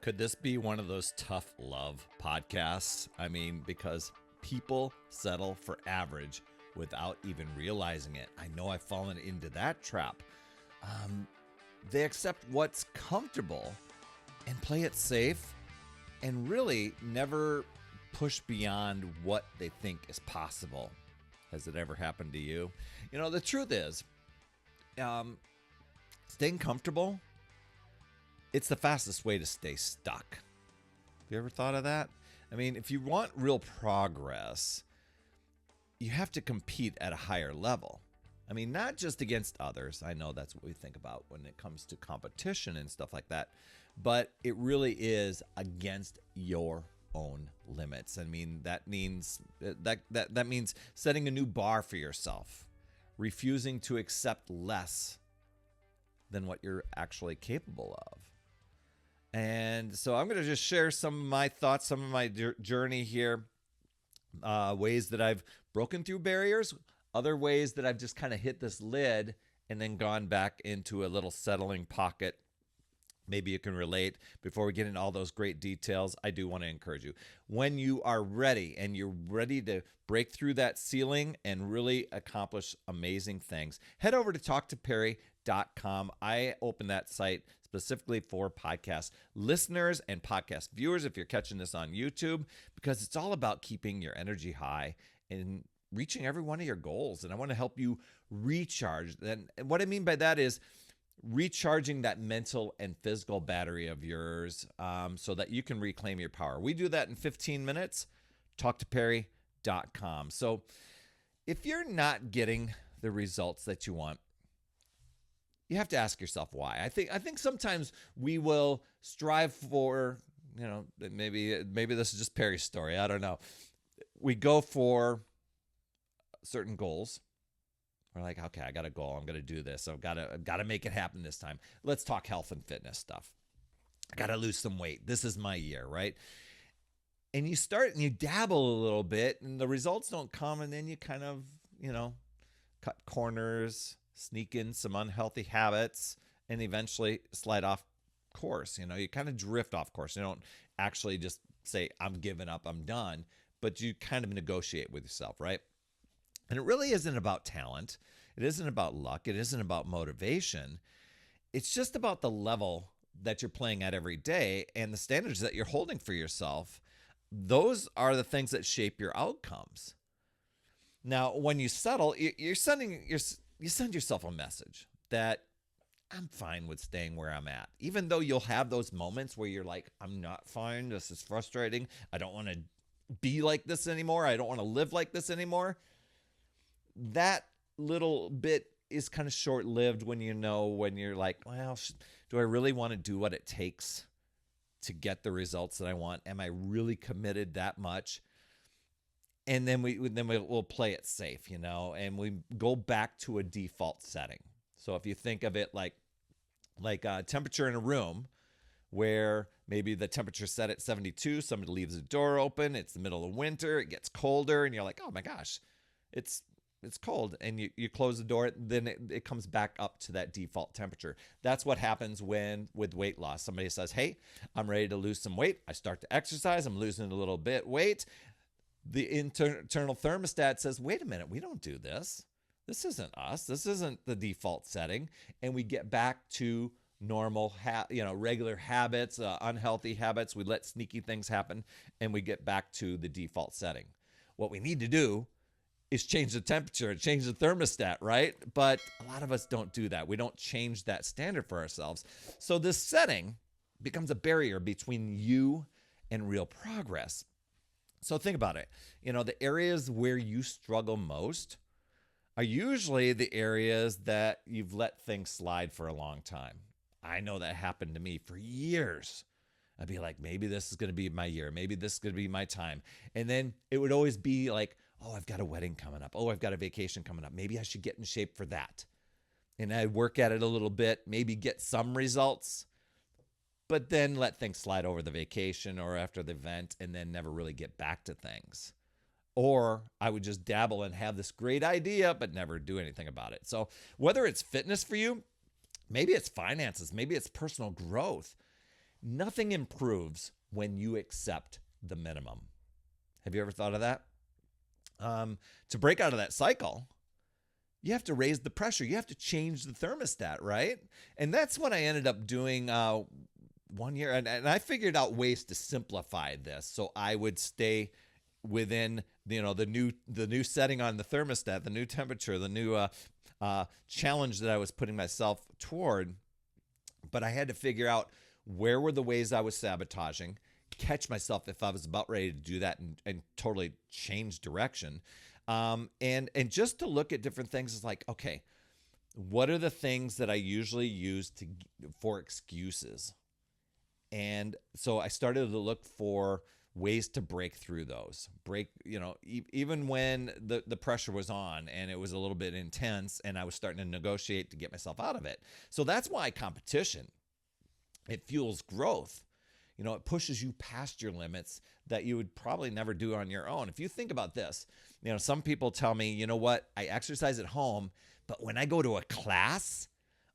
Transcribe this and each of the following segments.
Could this be one of those tough love podcasts? I mean, because people settle for average without even realizing it. I know I've fallen into that trap. They accept what's comfortable and play it safe and really never push beyond what they think is possible. Has it ever happened to you? You know, the truth is, staying comfortable, it's the fastest way to stay stuck. Have you ever thought of that? I mean, if you want real progress, you have to compete at a higher level. I mean, not just against others. I know that's what we think about when it comes to competition and stuff like that, but it really is against your own limits. I mean, that means that means setting a new bar for yourself, refusing to accept less than what you're actually capable of. And so I'm going to just share some of my thoughts, some of my journey here, ways that I've broken through barriers, other ways that I've just kind of hit this lid and then gone back into a little settling pocket. Maybe you can relate. Before we get into all those great details, I do want to encourage you. When you are ready and you're ready to break through that ceiling and really accomplish amazing things, head over to talktoperry.com. I opened that site specifically for podcast listeners and podcast viewers, if you're catching this on YouTube, because it's all about keeping your energy high and reaching every one of your goals. And I want to help you recharge. And what I mean by that is recharging that mental and physical battery of yours, so that you can reclaim your power. We do that in 15 minutes. Talktoperry.com. So if you're not getting the results that you want, you have to ask yourself why. I think sometimes we will strive for, maybe this is just Perry's story. I don't know. We go for certain goals. We're like, okay, I got a goal. I'm going to do this. I've got to make it happen this time. Let's talk health and fitness stuff. I got to lose some weight. This is my year, right? And you start and you dabble a little bit and the results don't come. And then you kind of, cut corners, sneak in some unhealthy habits, and eventually slide off course. You kind of drift off course. You don't actually just say, I'm giving up, I'm done, but you kind of negotiate with yourself, right? And it really isn't about talent. It isn't about luck. It isn't about motivation. It's just about the level that you're playing at every day and the standards that you're holding for yourself. Those are the things that shape your outcomes. Now, when you settle, you send yourself a message that I'm fine with staying where I'm at. Even though you'll have those moments where you're like, I'm not fine. This is frustrating. I don't want to be like this anymore. I don't want to live like this anymore. That little bit is kind of short-lived when you're like, well, do I really want to do what it takes to get the results that I want? Am I really committed that much? And then we'll play it safe, and we go back to a default setting. So if you think of it like a temperature in a room where maybe the temperature set at 72, somebody leaves the door open, it's the middle of winter, it gets colder, and you're like, oh my gosh, it's cold, and you close the door, then it comes back up to that default temperature. That's what happens with weight loss. Somebody says, hey, I'm ready to lose some weight. I start to exercise. I'm losing a little bit weight. The internal thermostat says, wait a minute, we don't do this. This isn't us. This isn't the default setting. And we get back to normal, regular habits, unhealthy habits. We let sneaky things happen, and we get back to the default setting. What we need to do is change the temperature, change the thermostat, right? But a lot of us don't do that. We don't change that standard for ourselves. So this setting becomes a barrier between you and real progress. So think about it. The areas where you struggle most are usually the areas that you've let things slide for a long time. I know that happened to me for years. I'd be like, maybe this is going to be my year. Maybe this is going to be my time. And then it would always be like, oh, I've got a wedding coming up. Oh, I've got a vacation coming up. Maybe I should get in shape for that. And I'd work at it a little bit, maybe get some results, but then let things slide over the vacation or after the event and then never really get back to things. Or I would just dabble and have this great idea, but never do anything about it. So whether it's fitness for you, maybe it's finances, maybe it's personal growth, Nothing improves when you accept the minimum. Have you ever thought of that? To break out of that cycle, you have to raise the pressure. You have to change the thermostat, right? And that's what I ended up doing 1 year. And I figured out ways to simplify this so I would stay within the new setting on the thermostat, the new temperature, the new challenge that I was putting myself toward. But I had to figure out where were the ways I was sabotaging, catch myself if I was about ready to do that and totally change direction. And just to look at different things is like, okay, what are the things that I usually use for excuses? And so I started to look for ways to break through those. Even when the pressure was on and it was a little bit intense and I was starting to negotiate to get myself out of it. So that's why competition, it fuels growth. It pushes you past your limits that you would probably never do on your own. If you think about this, some people tell me, you know what, I exercise at home, but when I go to a class,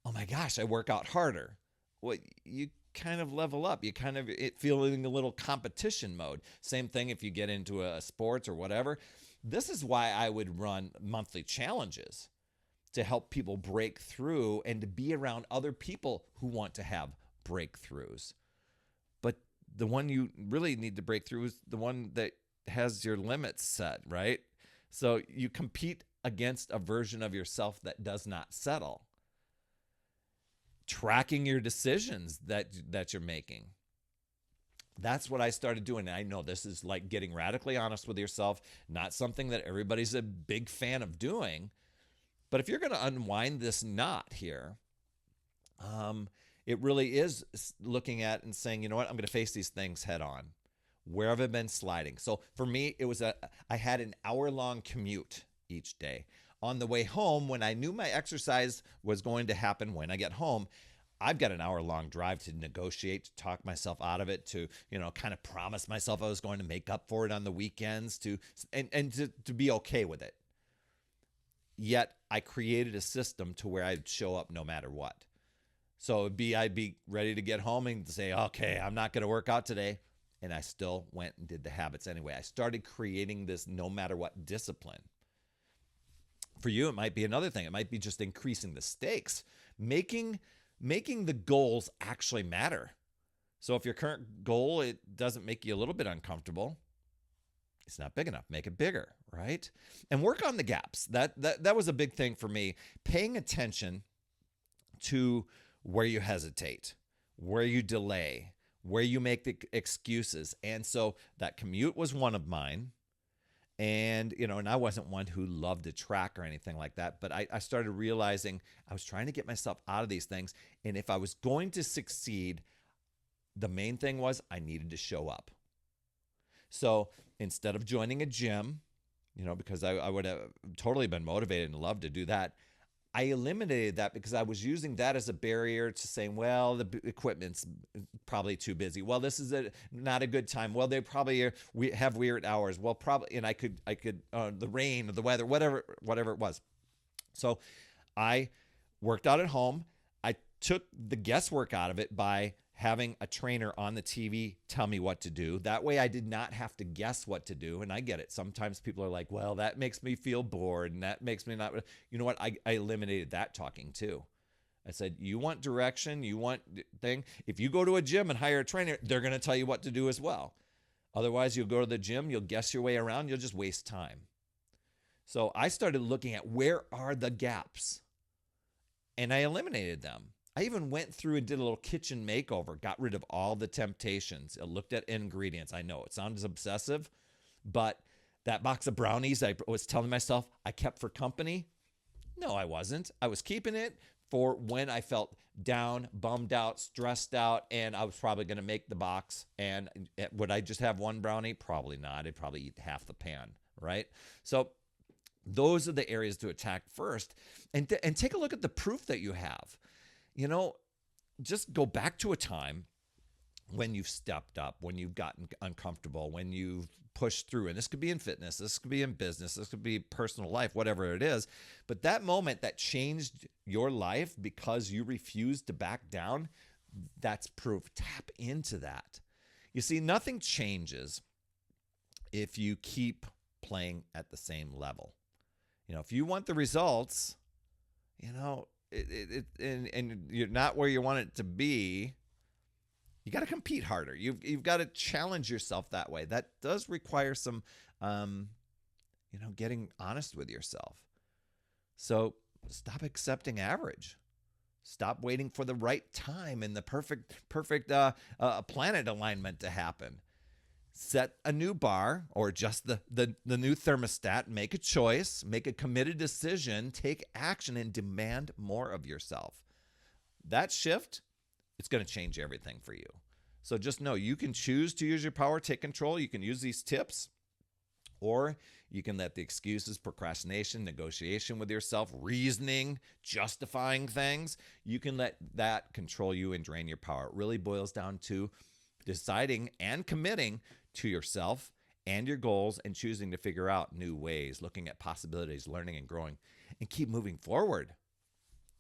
oh my gosh, I work out harder. Well, you kind of level up. You kind of feeling a little competition mode. Same thing if you get into a sports or whatever. This is why I would run monthly challenges to help people break through and to be around other people who want to have breakthroughs. But the one you really need to break through is the one that has your limits set, right? So you compete against a version of yourself that does not settle. Tracking your decisions that you're making. That's what I started doing. And I know this is like getting radically honest with yourself, not something that everybody's a big fan of doing. But if you're going to unwind this knot here, it really is looking at and saying, you know what, I'm going to face these things head on. Where have I been sliding? So for me, I had an hour-long commute each day. On the way home, when I knew my exercise was going to happen when I get home, I've got an hour-long drive to negotiate, to talk myself out of it, to kind of promise myself I was going to make up for it on the weekends, to be okay with it. Yet I created a system to where I'd show up no matter what. So I'd be ready to get home and say, okay, I'm not going to work out today. And I still went and did the habits anyway. I started creating this no matter what discipline. For you, it might be another thing. It might be just increasing the stakes, making the goals actually matter. So if your current goal, it doesn't make you a little bit uncomfortable, it's not big enough. Make it bigger, right? And work on the gaps. That was a big thing for me. Paying attention to where you hesitate, where you delay, where you make the excuses. And so that commute was one of mine. And, and I wasn't one who loved to track or anything like that, but I started realizing I was trying to get myself out of these things. And if I was going to succeed, the main thing was I needed to show up. So instead of joining a gym, because I would have totally been motivated and loved to do that, I eliminated that because I was using that as a barrier to saying, well, the equipment's probably too busy. Well, this is not a good time. Well, they probably have weird hours. Well, probably, and I could the rain or the weather, whatever it was. So I worked out at home. I took the guesswork out of it by having a trainer on the TV tell me what to do. That way I did not have to guess what to do. And I get it. Sometimes people are like, well, that makes me feel bored and that makes me not, you know what? I eliminated that talking too. I said, you want direction, you want thing. If you go to a gym and hire a trainer, they're going to tell you what to do as well. Otherwise, you'll go to the gym, you'll guess your way around, you'll just waste time. So I started looking at where are the gaps and I eliminated them. I even went through and did a little kitchen makeover, got rid of all the temptations. I looked at ingredients. I know it sounds obsessive, but that box of brownies I was telling myself I kept for company. No, I wasn't. I was keeping it for when I felt down, bummed out, stressed out, and I was probably going to make the box. And would I just have one brownie? Probably not. I'd probably eat half the pan, right? So those are the areas to attack first. And take a look at the proof that you have. Just go back to a time when you've stepped up, when you've gotten uncomfortable, when you've pushed through. And this could be in fitness, this could be in business, this could be personal life, whatever it is. But that moment that changed your life because you refused to back down, that's proof. Tap into that. You see, nothing changes if you keep playing at the same level. If you want the results, and you're not where you want it to be, you got to compete harder. You've got to challenge yourself that way. That does require some, getting honest with yourself. So stop accepting average. Stop waiting for the right time and the perfect planet alignment to happen. Set a new bar or adjust the new thermostat. Make a choice. Make a committed decision. Take action and demand more of yourself. That shift, it's going to change everything for you. So just know you can choose to use your power, take control. You can use these tips, or you can let the excuses, procrastination, negotiation with yourself, reasoning, justifying things, you can let that control you and drain your power. It really boils down to deciding and committing to yourself and your goals and choosing to figure out new ways, looking at possibilities, learning and growing, and keep moving forward.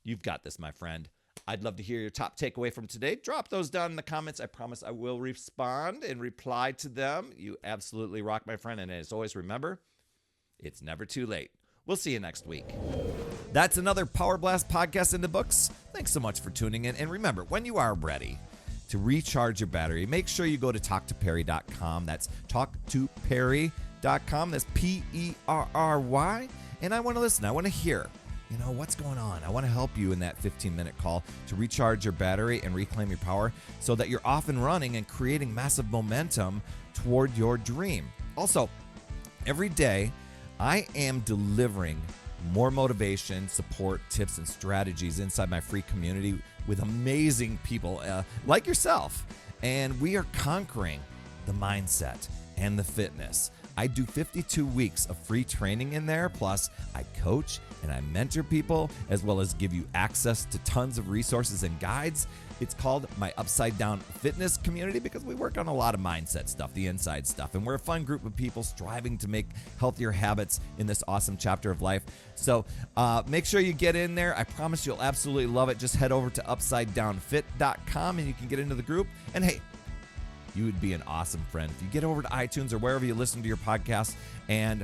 You've got this, my friend. I'd love to hear your top takeaway from today. Drop those down in the comments. I promise I will respond and reply to them. You absolutely rock, my friend. And as always, remember, it's never too late. We'll see you next week. That's another Power Blast podcast in the books. Thanks so much for tuning in. And remember, when you are ready to recharge your battery, make sure you go to talktoperry.com. That's talktoperry.com. That's Perry. And I want to listen. I want to hear, what's going on. I want to help you in that 15-minute call to recharge your battery and reclaim your power so that you're off and running and creating massive momentum toward your dream. Also, every day, I am delivering more motivation, support, tips, and strategies inside my free community with amazing people like yourself. And we are conquering the mindset and the fitness. I do 52 weeks of free training in there. Plus, I coach and I mentor people, as well as give you access to tons of resources and guides. It's called my Upside Down Fitness community because we work on a lot of mindset stuff, the inside stuff. And we're a fun group of people striving to make healthier habits in this awesome chapter of life. So make sure you get in there. I promise you'll absolutely love it. Just head over to upsidedownfit.com and you can get into the group. And hey, you would be an awesome friend if you get over to iTunes or wherever you listen to your podcast and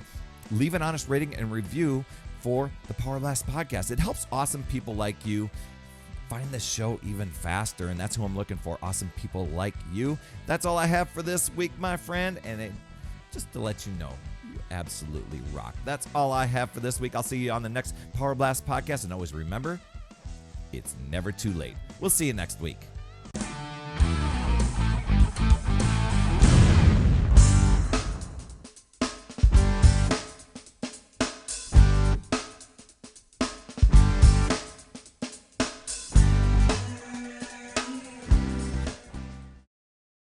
leave an honest rating and review for the Power Blast podcast. It helps awesome people like you find this show even faster, and that's who I'm looking for, awesome people like you. That's all I have for this week, my friend, and just to let you know, you absolutely rock. That's all I have for this week. I'll see you on the next Power Blast podcast, and always remember, it's never too late. We'll see you next week.